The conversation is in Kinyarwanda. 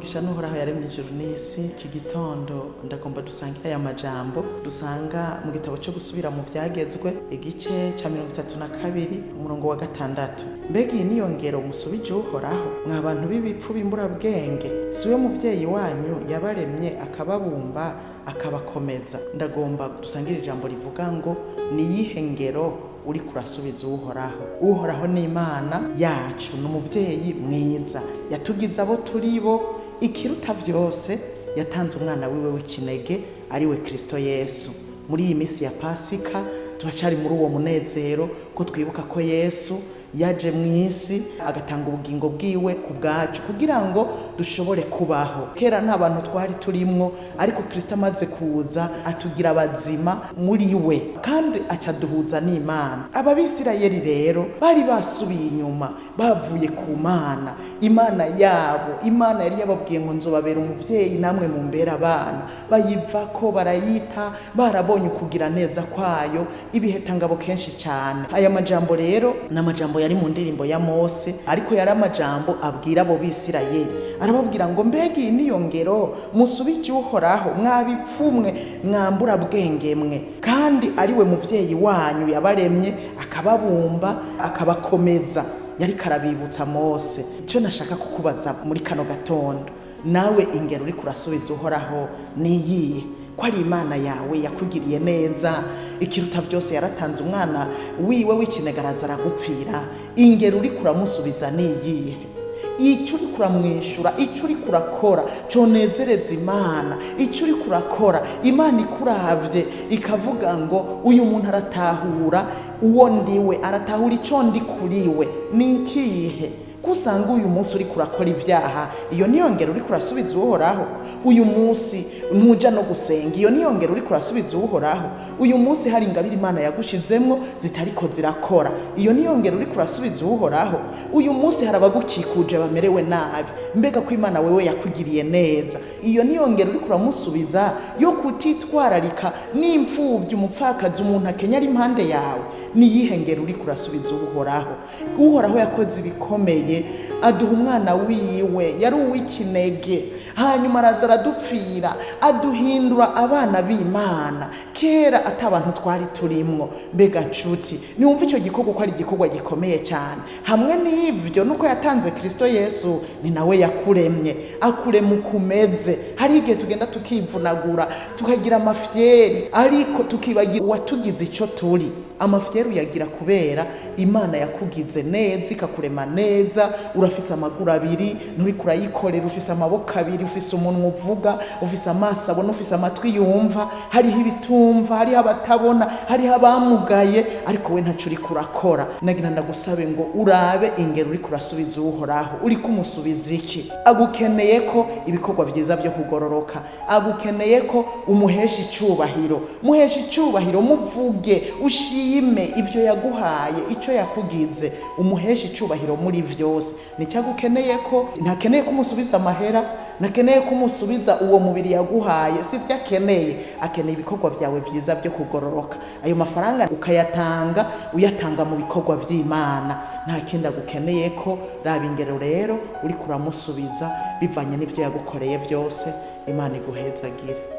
umugisha n'Uhoraho yaremye ijuru n'isi. Iki gitondo ndagomba dusangira aya majambo dusanga mu gitabo cyo Gusubira mu vyagezwe igice ca 32 umurongo wa 6. Mbega iyi niyo ngero musubije Uhoraho, mwa bantu b'ibipfu b'imburabwenge? Siwe muvyeyi wanyu yabaremye akababumba akabakomeza. Ndagomba dusangira ijambo rivuga ngo Niyihe Ngero Uriko Urasubiza Uhoraho. Uhoraho ni Imana yacu, n'umuvyeyi mwiza, yatugize abo turibo. Ikiruta vyose yatanze umwana wiwe w'ikinege ari we Kristo Yesu. Muri iyi misi ya Pasika turacari muri uwo munezero ko twibuka ko Yesu yaje mw'isi agatanga ubugingo bwiwe ku bwacu kugira ngo dushobore kubaho. Kera nta bantu twari turimwo, ariko Kristo amaze kuza atugira abazima muri we kandi acaduhuza n'Imana. Ababisirayeli rero bari basubiye inyuma, bavuye ku Mana, Imana yabo. Imana yari yababwiye ngo nzobabera umuvyeyi namwe mumbera abana. Bayivako barayita, barabonye ukugira neza kwayo, ibihetangabo kenshi cyane. Aya majambo rero n'amajambo yari mu ndirimbo ya Mose, ariko yari amajambo abwira abo Bisirayeli. Arababwira ngo mbega iyi niyo ngero musubije Uhoraho, mwabipfumwe mwambura bwenge mwe, kandi ari we muvyeyi wanyu yabaremye akababumba akabakomeza. Yari karabibutsa Mose. Ico nashaka kukubaza muri kano gatondo, nawe ingero uriko urasubiza Uhoraho niyihe? Ko ari Imana yawe yakugiriye neza, ikiruta byose yaratanze umwana wiwe w'ikinege aragupfira. Ingero uriko uramusubiza niyihe? Ico uriko uramwishura, ico uriko urakora conezereza Imana, ico uriko urakora Imana ikuravye ikavuga ngo uyu muntu aratahura uwo ndiwe, aratahura ico ndi kuriwe. Ni ikihe? Kusanga uyu munsi uriko urakora ibyaha, iyo niyo ngero uriko urasubiza Uhoraho? Uyu munsi ntuja no gusenga, iyo niyo ngero uriko urasubiza Uhoraho? Uyu munsi hari ingabire Imana yagushizemwo zitariko zirakora, iyo niyo ngero uriko urasubiza Uhoraho? Uyu munsi hari abagukikuje bamerewe nabi, mbega ko Imana wewe yakugiriye neza, iyo niyo ngero uriko uramusubiza yo kutitwararika n'imfuvyi, umupfakazi, umuntu akenya ari impande yawe? Niyihe ngero uriko urasubiza Uhoraho? Uhoraho yakoze ibikomeye, aduha umwana wiwe yari uw'ikinege, hanyuma araza aradupfira, aduhindura abana b'Imana. Kera atabantu twari turimwo. Mbega nshuti, niwumva icyo gikorwa ko ari igikorwa gikomeye cyane. Hamwe n'ivyo nuko yatanze Kristo Yesu, ni nawe yakuremye, akurema ukumeze. Hari igihe tugenda tukivunagura, tukagira amafyeri, ariko tukibagira uwatugize ico turi. Amafyeri uyagira kubera Imana yakugize neza, ikakurema neza. Urafise amaguru abiri, nturiko urayikorera. Ufise amaboko abiri, ufise umunwa uvuga, ufise amaso abona, ufise amatwi yumva. Hariho ibitumva, hariho abatabona, hariho abamugaye, ariko we ntaco uriko urakora. Nagira ndagusabe ngo urabe ingero uriko urasubiza Uhoraho. Uriko umusubiza iki? Agukeneye ko ibikorwa vyiza vyo kugororoka, agukeneye ko umuhesha icubahiro. Muhesha icubahiro, muvuge, ushime ivyo yaguhaye, ico yakugize, umuhesha icubahiro muri vyose. Nicyagukeneye ko, ntakeneye kumusubiza amahera, nakeneye kumusubiza uwo mubiri yaguhaye, sivyo akeneye. Akeneye ibikorwa vyawe vyiza vyo kugororoka. Ayo mafaranga ukayatanga, uyatanga mu bikorwa vy'Imana. Nta kindi agukeneye ko. Raba ingero rero uriko uramusubiza bivanye n'ivyo yagukoreye vyose. Imana iguhezagire.